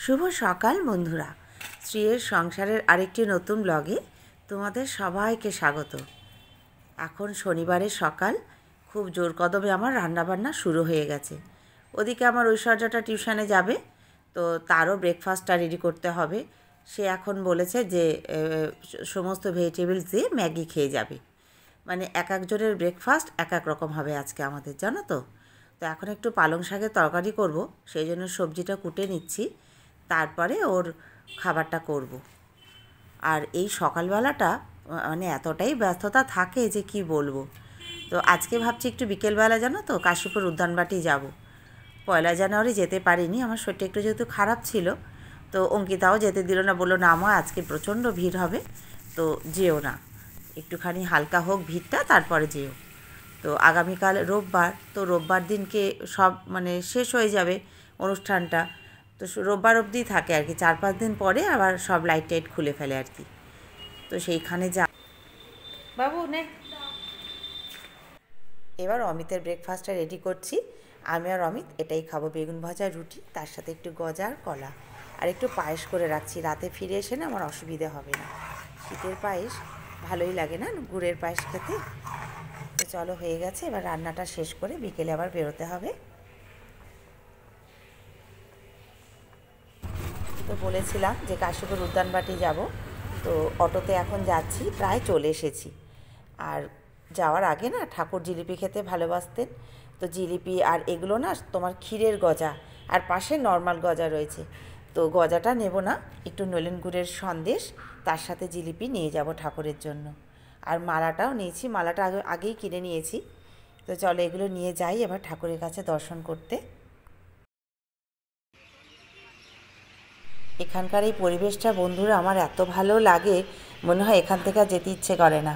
শুভ সকাল বন্ধুরা, শ্রীয়ের সংসারের আরেকটি নতুন ব্লগে তোমাদের সবাইকে স্বাগত। এখন শনিবারের সকাল, খুব জোর কদমে আমার রান্নাবান্না শুরু হয়ে গেছে। ওদিকে আমার ঐশ্বর্যটা টিউশনে যাবে, তো তারও ব্রেকফাস্টটা রেডি করতে হবে। সে এখন বলেছে যে সমস্ত ভেজিটেবলস দিয়ে ম্যাগি খেয়ে যাবে। মানে এক একজনের ব্রেকফাস্ট এক এক রকম হবে আজকে আমাদের, জানো তো। তো এখন একটু পালং শাকের তরকারি করব, সেই জন্য সবজিটা কুটে নিচ্ছি, তারপরে ওর খাবারটা করব। আর এই সকালবেলাটা মানে এতটাই ব্যস্ততা থাকে যে কি বলবো। তো আজকে ভাবছি একটু বিকেলবেলা, জানো তো, কাশীপুর উদ্যানবাটি যাব। 1 জানুয়ারি যেতে পারিনি, আমার শরীরটা একটু যেহেতু খারাপ ছিল, তো অঙ্কিতাও যেতে দিল না, বললো না মা আজকে প্রচণ্ড ভিড় হবে, তো যেও না, একটুখানি হালকা হোক ভিড়টা, তারপরে যেও। তো আগামীকাল রোববার, তো রোববার দিনকে সব মানে শেষ হয়ে যাবে অনুষ্ঠানটা, তো রোববার অবধি থাকে আর কি, 4-5 দিন পরে আবার সব লাইট টাইট খুলে ফেলে আর কি। তো সেইখানে যা বাবু নে। এবার অমিতের ব্রেকফাস্টটা রেডি করছি। আমি আর অমিত এটাই খাবো, বেগুন ভাজা, রুটি, তার সাথে একটু গজা আর কলা, আর একটু পায়েস করে রাখছি, রাতে ফিরে এসে না আমার অসুবিধে হবে না। শীতের পায়েস ভালোই লাগে না, গুড়ের পায়েস খেতে। তো চলো, হয়ে গেছে, এবার রান্নাটা শেষ করে বিকেলে আবার বেরোতে হবে। তো বলেছিলাম যে কাশীপুর উদ্যানবাটি যাব, তো অটোতে এখন যাচ্ছি, প্রায় চলে এসেছি। আর যাওয়ার আগে না ঠাকুর জিলিপি খেতে ভালোবাসতেন, তো জিলিপি আর এগুলো না তোমার ক্ষীরের গজা, আর পাশে নর্মাল গজা রয়েছে, তো গজাটা নেব না, একটু নলেন গুড়ের সন্দেশ, তার সাথে জিলিপি নিয়ে যাব ঠাকুরের জন্য। আর মালাটাও নিয়েছি, মালাটা আগেই কিনে নিয়েছি। তো চলো এগুলো নিয়ে যাই এবার ঠাকুরের কাছে দর্শন করতে। এখানকার এই পরিবেশটা বন্ধুরা আমার এত ভালো লাগে, মনে হয় এখান থেকে আর যেতে ইচ্ছে করে না।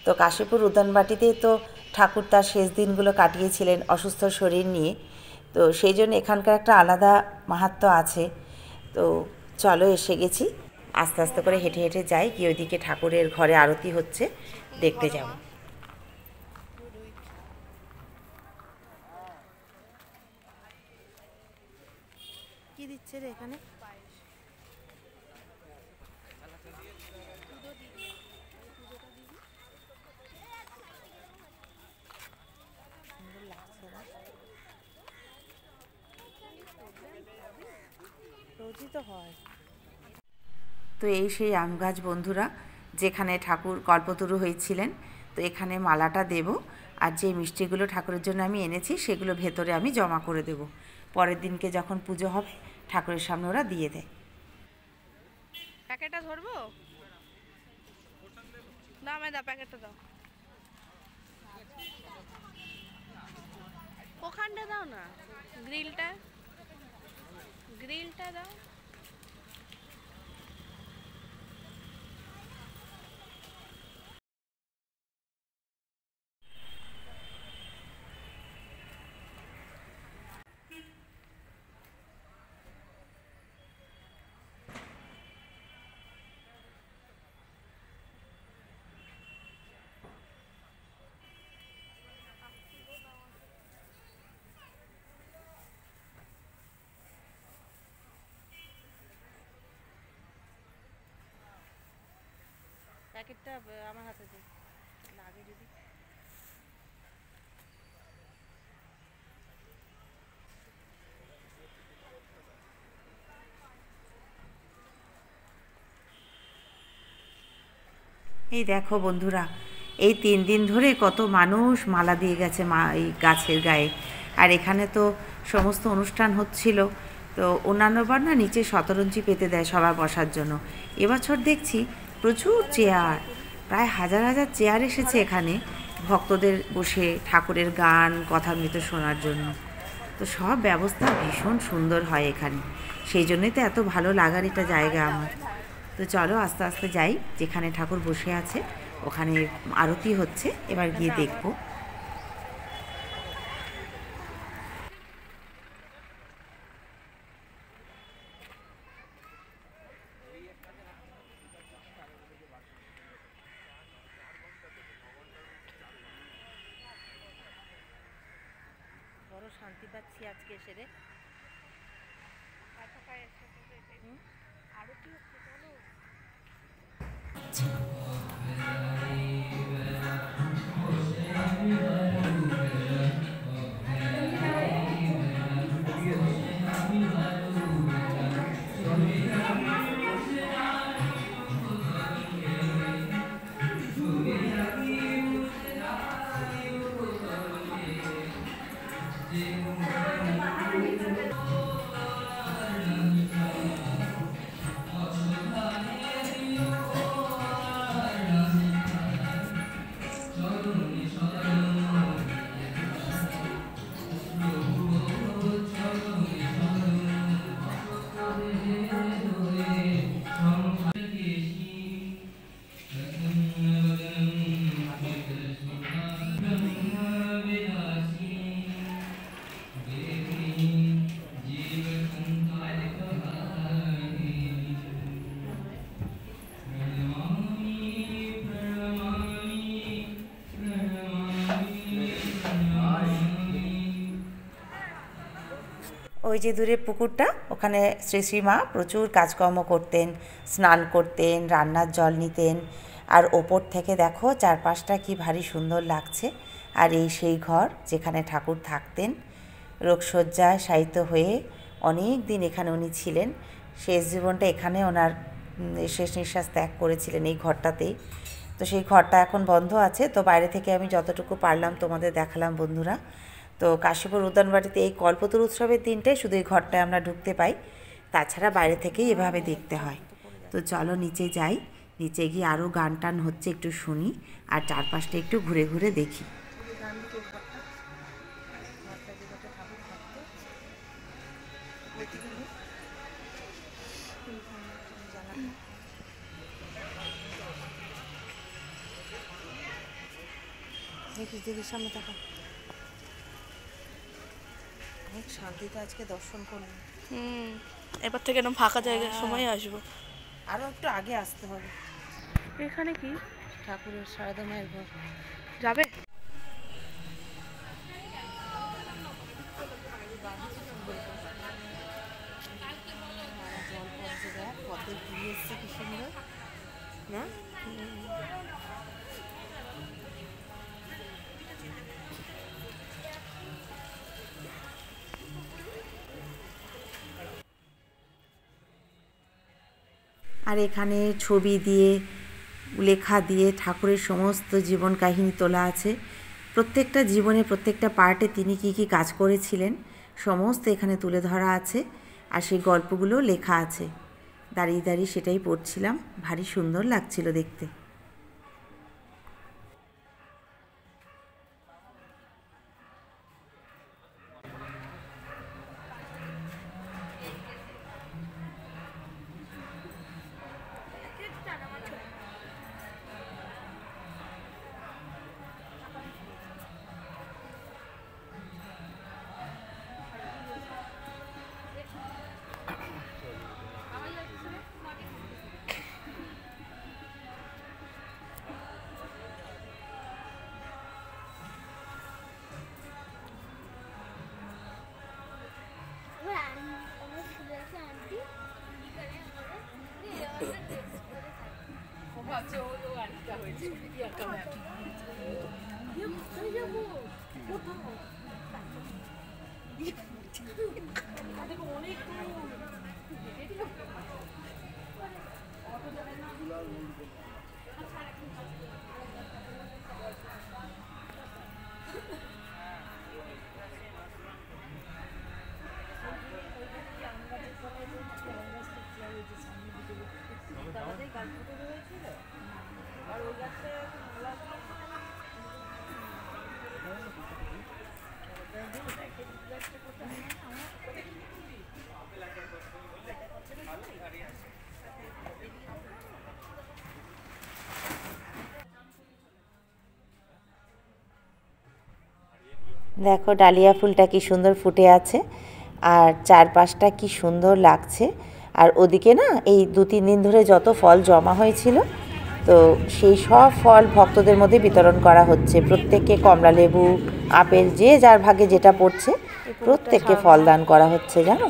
তো কাশীপুর উদ্যানবাটিতেই তো ঠাকুর তার শেষ দিনগুলো কাটিয়েছিলেন অসুস্থ শরীর নিয়ে, তো সেই জন্য এখানকার একটা আলাদা মাহাত্ম্য আছে। তো চলো, এসে গেছি, আস্তে আস্তে করে হেঁটে হেঁটে যাই, কি ওইদিকে ঠাকুরের ঘরে আরতি হচ্ছে, দেখতে যাব। কি দিচ্ছে রে এখানে? রোজই তো হয়। তো এই সেই আম গাছ বন্ধুরা, যেখানে ঠাকুর কল্পতরু হয়েছিলেন। তো এখানে মালাটা দেব, আর যে মিষ্টিগুলো ঠাকুরের জন্য আমি এনেছি সেগুলো ভেতরে আমি জমা করে দেব। পরের দিনকে যখন পুজো হবে ঠাকুরের সামনে ওরা দিয়ে দেয়। প্যাকেটটা ধরবো? দাও, আমায় দাও, প্যাকেটটা দাও, ওখানটা দাও না, গ্রিলটা গ্রিলটা দাও। প্যাকেটটা আমার হাতে দে, লাগে যদি। এই দেখো বন্ধুরা, এই 3 দিন ধরে কত মানুষ মালা দিয়ে গেছে মা এই গাছের গায়ে। আর এখানে তো সমস্ত অনুষ্ঠান হচ্ছিল, তো অন্যান্যবার না নিচে শতরঞ্জি পেতে দেয় সবার বসার জন্য, এবছর দেখছি প্রচুর চেয়ার, প্রায় হাজার হাজার চেয়ার এসেছে এখানে ভক্তদের বসে ঠাকুরের গান কথামৃত শোনার জন্য। তো সব ব্যবস্থা ভীষণ সুন্দর হয় এখানে, সেই জন্যই তো এত ভালো লাগার এটা জায়গা আমার। তো চলো আস্তে আস্তে যাই, যেখানে ঠাকুর বসে আছে ওখানে আরতি হচ্ছে, এবার গিয়ে দেখবো। বড় শান্তি পাচ্ছি আজকে এসে রে। ওই যে দূরে পুকুরটা, ওখানে শ্রী শ্রী মা প্রচুর কাজকর্ম করতেন, স্নান করতেন, রান্নার জল নিতেন। আর ওপর থেকে দেখো চারপাশটা কি ভারী সুন্দর লাগছে। আর এই সেই ঘর যেখানে ঠাকুর থাকতেন, রোগশয্যায় শায়িত হয়ে অনেক দিন এখানে উনি ছিলেন। শেষ জীবনটা এখানে ওনার শেষ নিঃশ্বাস ত্যাগ করেছিলেন, এই ঘরটাতেই। তো সেই ঘরটা এখন বন্ধ আছে। তো বাইরে থেকে আমি যতটুকু পারলাম তোমাদের দেখালাম বন্ধুরা। তো কাশীপুর উদ্যানবাটিতে এই কল্পতরু উৎসবের দিনটাই শুধু এই ঘরটায় আমরা ঢুকতে পাই, তাছাড়া বাইরে থেকেই এভাবে দেখতে হয়। তো চলো নিচে যাই, নিচে গিয়ে আরও গান টান হচ্ছে একটু শুনি, আর চারপাশটা একটু ঘুরে ঘুরে দেখি। দেখিস সামনে থাকা, অনেক শান্তিতে আজকে দর্শন করলাম। এবার থেকে এরকম ফাঁকা জায়গার সময় আসবো। আরও একটু আগে আসতে হবে। এখানে কি ঠাকুরের সারদা মায়ের ঘর যাবে? জল পড়ছে, দেখ পথে ঘুরে এসছে কি সুন্দর না? আর এখানে ছবি দিয়ে, লেখা দিয়ে ঠাকুরের সমস্ত জীবন কাহিনী তোলা আছে। প্রত্যেকটা জীবনে, প্রত্যেকটা পার্টে তিনি কি কি কাজ করেছিলেন সমস্ত এখানে তুলে ধরা আছে। আর সেই গল্পগুলো লেখা আছে। দাঁড়িয়ে দাঁড়িয়ে সেটাই পড়ছিলাম, ভারী সুন্দর লাগছিল দেখতে। দেখো ডালিয়া ফুলটা কি সুন্দর ফুটে আছে, আর চারপাশটা কি সুন্দর লাগছে। আর ওদিকে না এই 2-3 দিন ধরে যত ফল জমা হয়েছিল, তো সেই সব ফল ভক্তদের মধ্যে বিতরণ করা হচ্ছে। প্রত্যেককে কমলা লেবু, আপেল, যে যার ভাগে যেটা পড়ছে প্রত্যেককে ফল দান করা হচ্ছে, জানো।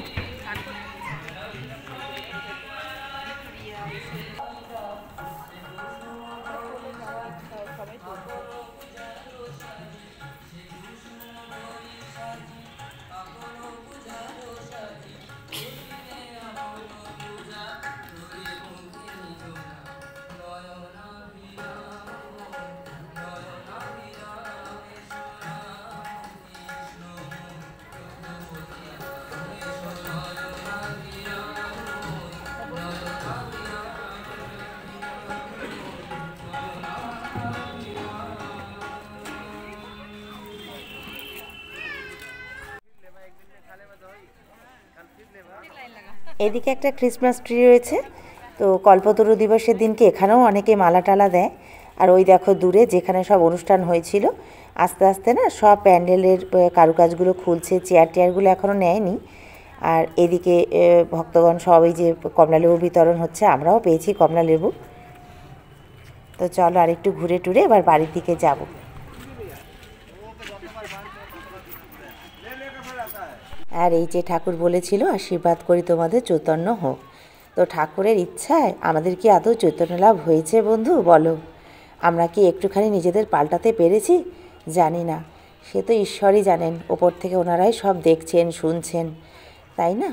এদিকে একটা ক্রিসমাস ট্রি রয়েছে। তো কল্পতরু দিবসের দিনকে এখানেও অনেকে মালা টালা দেয়। আর ওই দেখো দূরে যেখানে সব অনুষ্ঠান হয়েছিল, আস্তে আস্তে না সব প্যান্ডেলের কারুকাজগুলো খুলছে, চেয়ার টেয়ারগুলো এখনও নেয়নি। আর এদিকে ভক্তগণ সব এই যে কমলালেবু বিতরণ হচ্ছে, আমরাও পেয়েছি কমলালেবু। তো চলো আর একটু ঘুরে টুরে এবার বাড়ির দিকে যাব। আর এই যে ঠাকুর বলেছিল আশীর্বাদ করি তোমাদের চৈতন্য হোক। তো ঠাকুরের ইচ্ছায় আমাদের কি আদৌ চৈতন্য লাভ হয়েছে বন্ধু বলো? আমরা কি একটুখানি নিজেদের পাল্টাতে পেরেছি? জানি না, সে তো ঈশ্বরই জানেন, ওপর থেকে ওনারাই সব দেখছেন শুনছেন, তাই না?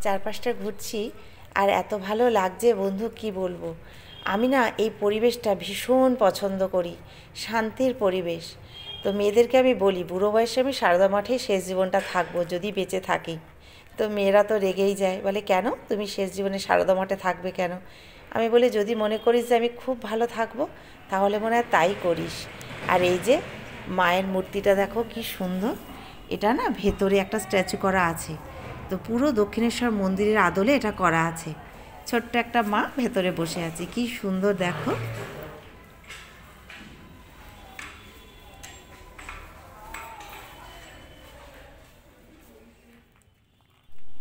চারপাশটা ঘুরছি আর এত ভালো লাগছে বন্ধু, কি বলবো। আমি না এই পরিবেশটা ভীষণ পছন্দ করি, শান্তির পরিবেশ। তো মেয়েদেরকে আমি বলি বুড়ো বয়সে আমি সারদা মাঠেই শেষ জীবনটা থাকবো যদি বেঁচে থাকি। তো মেয়েরা তো রেগেই যায়, বলে কেন তুমি শেষ জীবনে সারদা মাঠে থাকবে কেন? আমি বলি যদি মনে করিস যে আমি খুব ভালো থাকবো তাহলে মনে হয় তাই করিস। আর এই যে মায়ের মূর্তিটা দেখো কি সুন্দর, এটা না ভেতরে একটা স্ট্যাচু করা আছে। তো পুরো দক্ষিণেশ্বর মন্দিরের আদলে এটা করা আছে। ছোট্ট একটা মা ভেতরে বসে আছে, কি সুন্দর দেখো।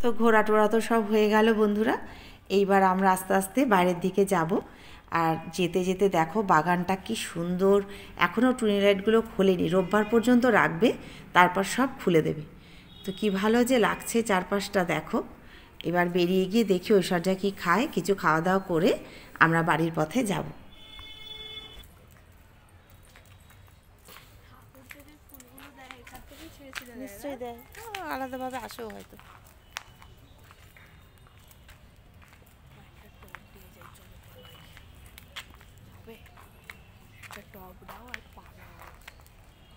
তো ঘোরা টোরা তো সব হয়ে গেল বন্ধুরা। এইবার আমরা আস্তে আস্তে বাইরের দিকে যাব। আর যেতে যেতে দেখো বাগানটা কি সুন্দর, এখনও টুনি লাইটগুলো খোলেনি, রোববার পর্যন্ত রাখবে, তারপর সব খুলে দেবে। তো কি ভালো যে লাগছে চারপাশটা দেখো। এবার বেরিয়ে গিয়ে দেখি ঐশ্বর্যা কি খায়, কিছু খাওয়া দাওয়া করে আমরা বাড়ির পথে যাব। নিশ্চয়ই দেয়, আলাদাভাবে আসেও হয়তো।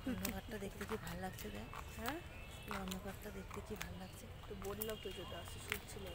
অন্ধকারটা দেখতে কি ভালো লাগছে দেখ। হ্যাঁ, এই অন্ধকারটা দেখতে কি ভালো লাগছে। তো বললাম তো যেটা আসে শুনছিল।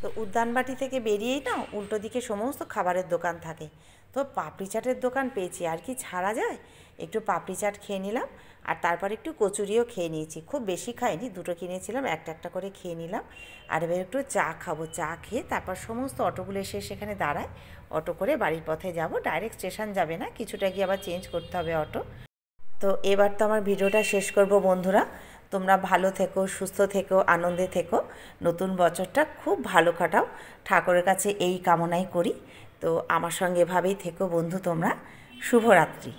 তো উদ্যানবাটি থেকে বেরিয়েই না উল্টো দিকে সমস্ত খাবারের দোকান থাকে। তো পাপড়ি চাটের দোকান পেয়েছি, আর কি ছাড়া যায়। একটু পাপড়ি চাট খেয়ে নিলাম, আর তারপর একটু কচুরিও খেয়ে নিয়েছি। খুব বেশি খাইনি, দুটো কিনেছিলাম, একটা একটা করে খেয়ে নিলাম। আর এবার একটু চা খাবো, চা খেয়ে তারপর সমস্ত অটোগুলো এসে সেখানে দাঁড়ায়, অটো করে বাড়ির পথে যাব। ডাইরেক্ট স্টেশন যাবে না, কিছুটা গিয়ে আবার চেঞ্জ করতে হবে অটো। তো এবার তো আমার ভিডিওটা শেষ করব বন্ধুরা। তোমরা ভালো থেকো, সুস্থ থেকো, আনন্দে থেকো, নতুন বছরটা খুব ভালো কাটাও, ঠাকুরের কাছে এই কামনাই করি। তো আমার সঙ্গে এভাবেই থেকো বন্ধু তোমরা। শুভরাত্রি।